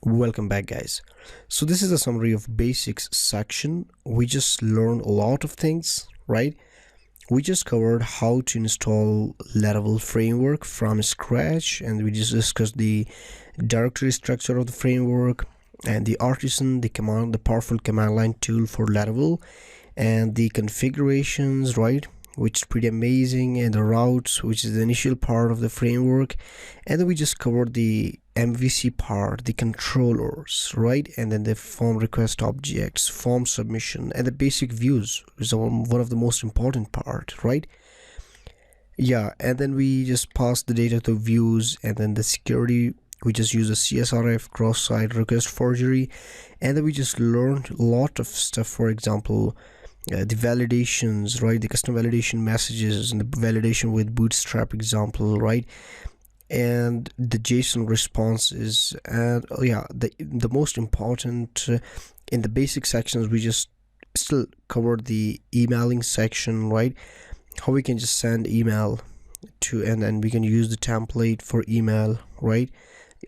Welcome back, guys. So this is a summary of basics section. We just learned a lot of things, right? We just covered how to install Laravel framework from scratch, and we just discussed the directory structure of the framework and the artisan, the powerful command line tool for Laravel, and the configurations, right? Which is pretty amazing, and the routes, which is the initial part of the framework. And then we just covered the MVC part, the controllers, right? And then the form request objects, form submission, and the basic views is one of the most important part, right? Yeah, and then we just pass the data to views, and then the security, we just use a CSRF, cross-site request forgery, and then we just learned a lot of stuff. For example, the validations, right? The custom validation messages and the validation with Bootstrap example, right? And the JSON responses, and the most important in the basic sections, we just still covered the emailing section, right? How we can just send email to, and then we can use the template for email, right?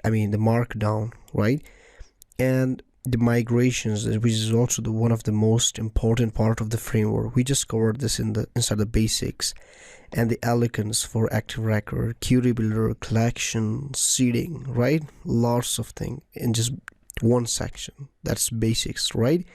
I mean the markdown, right? And the migrations, which is also one of the most important part of the framework. We just covered this inside the basics. And the elegance for active record, query builder, collection, seeding, right? Lots of things in just one section. That's basics, right?